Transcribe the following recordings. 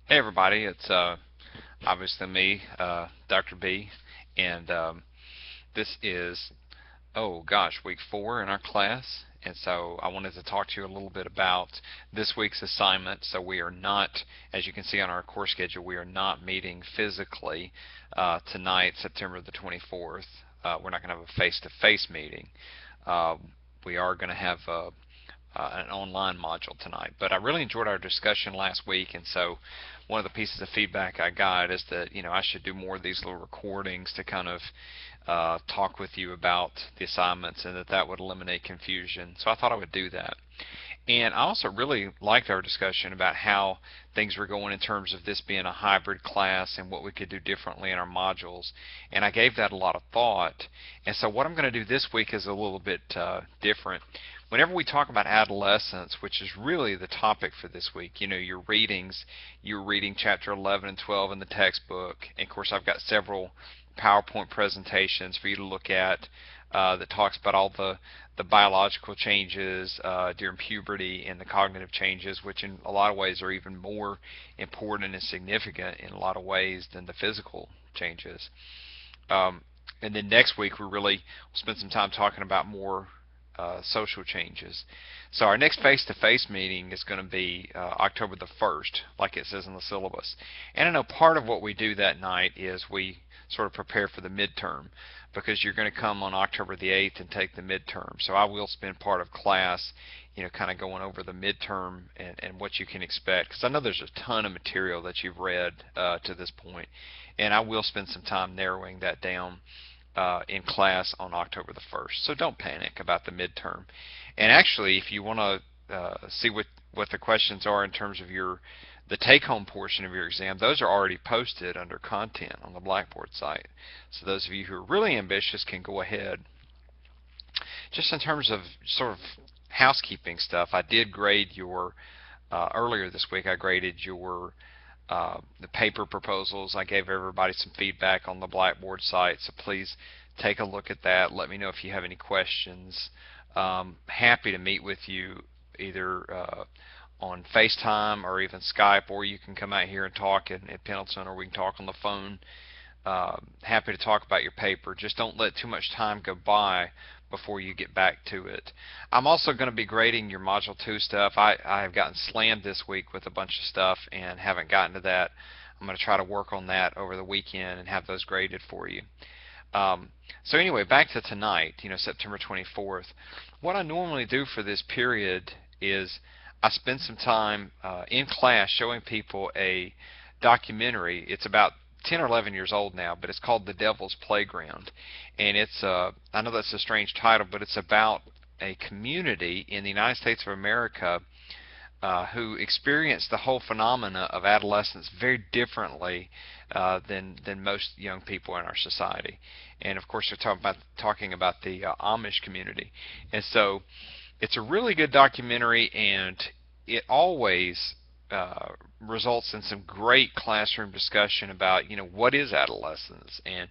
Hey everybody, it's obviously me, Dr. B, and this is, oh gosh, week 4 in our class, and so I wanted to talk to you a little bit about this week's assignment. So we are not, as you can see on our course schedule, we are not meeting physically tonight, September the 24th. We're not going to have a face-to-face meeting. Uh, we are going to have an online module tonight. But I really enjoyed our discussion last week, and so one of the pieces of feedback I got is that I should do more of these little recordings to kind of talk with you about the assignments, and that would eliminate confusion. So I thought I would do that. And I also really liked our discussion about how things were going in terms of this being a hybrid class and what we could do differently in our modules. And I gave that a lot of thought. And so what I'm going to do this week is a little bit different. Whenever we talk about adolescence, which is really the topic for this week, your readings, you're reading chapter 11 and 12 in the textbook. And of course, I've got several PowerPoint presentations for you to look at that talks about all the biological changes during puberty and the cognitive changes, which in a lot of ways are even more important and significant in a lot of ways than the physical changes. And then next week we really will spend some time talking about more social changes. So our next face-to-face meeting is going to be October the 1st, like it says in the syllabus. And I know part of what we do that night is we sort of prepare for the midterm, because you're going to come on October the 8th and take the midterm. So I will spend part of class, kind of going over the midterm and what you can expect, because I know there's a ton of material that you've read to this point, and I will spend some time narrowing that down in class on October the 1st. So don't panic about the midterm. And actually, if you want to see what the questions are in terms of the take-home portion of your exam, those are already posted under content on the Blackboard site. So those of you who are really ambitious can go ahead. Just in terms of sort of housekeeping stuff, I did grade your earlier this week. I graded your the paper proposals. I gave everybody some feedback on the Blackboard site, so please take a look at that. Let me know if you have any questions. Happy to meet with you either on FaceTime or even Skype, or you can come out here and talk at Pendleton, or we can talk on the phone. Happy to talk about your paper. Just don't let too much time go by before you get back to it. I'm also going to be grading your Module 2 stuff. I have gotten slammed this week with a bunch of stuff and haven't gotten to that. I'm going to try to work on that over the weekend and have those graded for you. So anyway, back to tonight, September 24th. What I normally do for this period is I spend some time in class showing people a documentary. It's about 10 or 11 years old now, but it's called The Devil's Playground. And it's, I know that's a strange title, but it's about a community in the United States of America who experience the whole phenomena of adolescence very differently than most young people in our society. And of course, they're talking about the Amish community. And so it's a really good documentary, and it always results in some great classroom discussion about, what is adolescence, and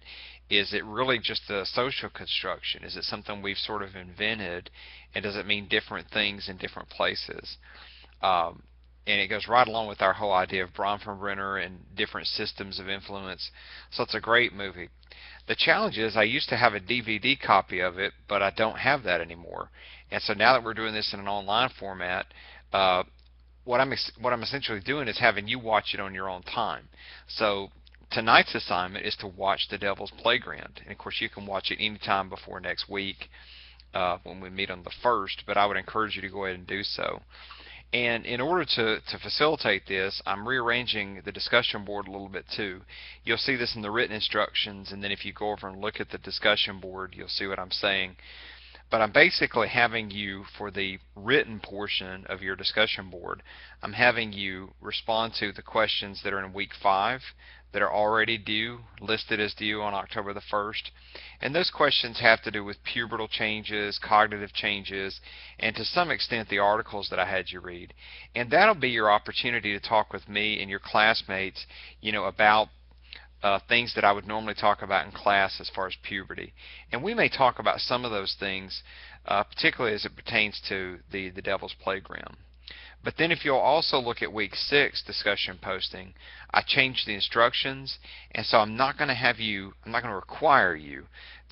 is it really just a social construction? Is it something we've sort of invented, and does it mean different things in different places? And it goes right along with our whole idea of Bronfenbrenner and different systems of influence. So it's a great movie. The challenge is I used to have a DVD copy of it, but I don't have that anymore. And so now that we're doing this in an online format, what I'm essentially doing is having you watch it on your own time. So tonight's assignment is to watch The Devil's Playground. And of course, you can watch it anytime before next week when we meet on the 1st, but I would encourage you to go ahead and do so. And in order to facilitate this, I'm rearranging the discussion board a little bit too. You'll see this in the written instructions, and then if you go over and look at the discussion board, you'll see what I'm saying. But I'm basically having you, for the written portion of your discussion board, I'm having you respond to the questions that are in week 5 that are already due, listed as due on October the 1st. And those questions have to do with pubertal changes, cognitive changes, and to some extent the articles that I had you read. And that'll be your opportunity to talk with me and your classmates, about things that I would normally talk about in class as far as puberty. And we may talk about some of those things, particularly as it pertains to the Devil's Playground. But then if you'll also look at week 6 discussion posting, I changed the instructions, and so I'm not going to require you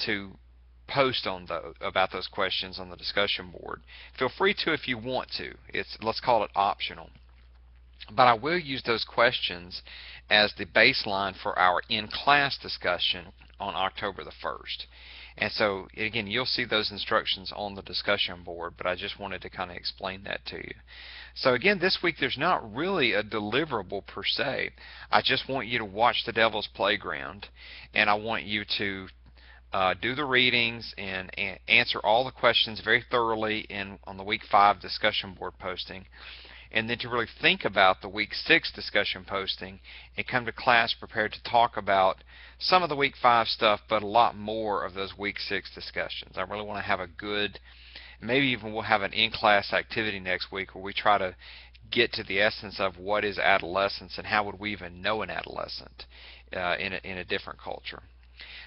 to post on about those questions on the discussion board. Feel free to if you want to. Let's call it optional. But I will use those questions as the baseline for our in-class discussion on October the 1st. And so, again, you'll see those instructions on the discussion board, but I just wanted to kind of explain that to you. So again, this week there's not really a deliverable per se. I just want you to watch The Devil's Playground, and I want you to do the readings and answer all the questions very thoroughly on the week 5 discussion board posting, and then to really think about the week 6 discussion posting and come to class prepared to talk about some of the week 5 stuff, but a lot more of those week 6 discussions. I really want to have a good, maybe even we'll have an in-class activity next week where we try to get to the essence of what is adolescence and how would we even know an adolescent in a different culture.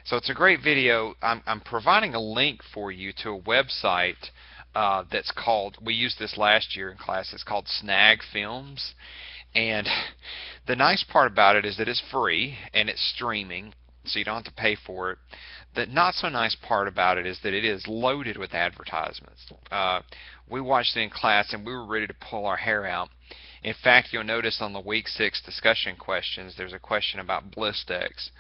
So it's a great video. I'm providing a link for you to a website that's called, we used this last year in class, it's called Snag Films. And the nice part about it is that it's free and it's streaming, so you don't have to pay for it. The not so nice part about it is that it is loaded with advertisements. We watched it in class and we were ready to pull our hair out. In fact, you'll notice on the week 6 discussion questions there's a question about Blistex.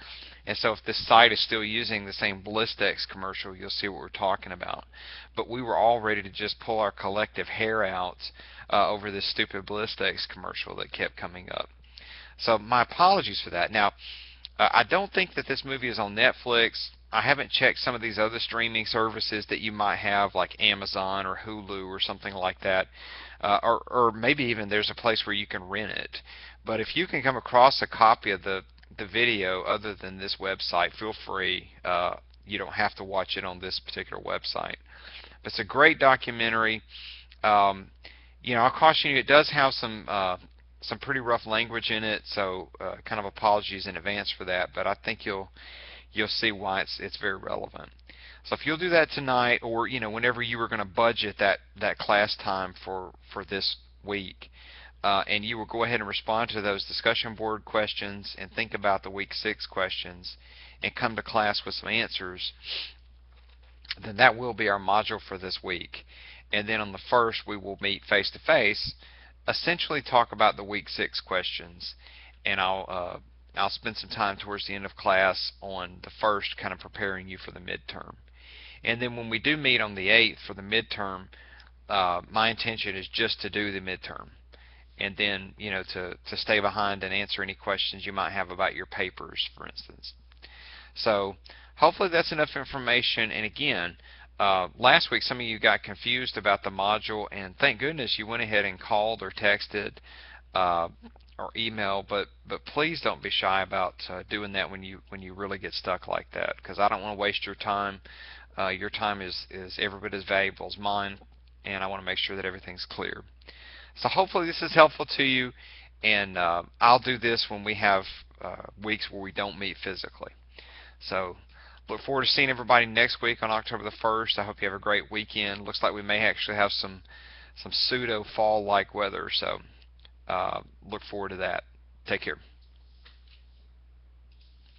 And so if this site is still using the same Blistex commercial, you'll see what we're talking about. But we were all ready to just pull our collective hair out over this stupid Blistex commercial that kept coming up. So my apologies for that. Now, I don't think that this movie is on Netflix. I haven't checked some of these other streaming services that you might have, like Amazon or Hulu or something like that. Or maybe even there's a place where you can rent it. But if you can come across a copy of the video other than this website, feel free. You don't have to watch it on this particular website. But it's a great documentary. You know, I'll caution you, it does have some pretty rough language in it, so kind of apologies in advance for that. But I think you'll see why it's very relevant. So if you'll do that tonight, or whenever you were going to budget that class time for this week, and you will go ahead and respond to those discussion board questions and think about the week 6 questions and come to class with some answers, then that will be our module for this week. And then on the 1st we will meet face to face, essentially talk about the week 6 questions, and I'll spend some time towards the end of class on the 1st kind of preparing you for the midterm. And then when we do meet on the 8th for the midterm, my intention is just to do the midterm, and then to stay behind and answer any questions you might have about your papers, for instance. So hopefully that's enough information. And again, last week some of you got confused about the module, and thank goodness you went ahead and called or texted or email, but please don't be shy about doing that when you really get stuck like that, because I don't want to waste your time. Your time is every bit as valuable as mine, and I want to make sure that everything's clear. So hopefully this is helpful to you, and I'll do this when we have weeks where we don't meet physically. So look forward to seeing everybody next week on October the 1st. I hope you have a great weekend. Looks like we may actually have some pseudo fall-like weather, so look forward to that. Take care.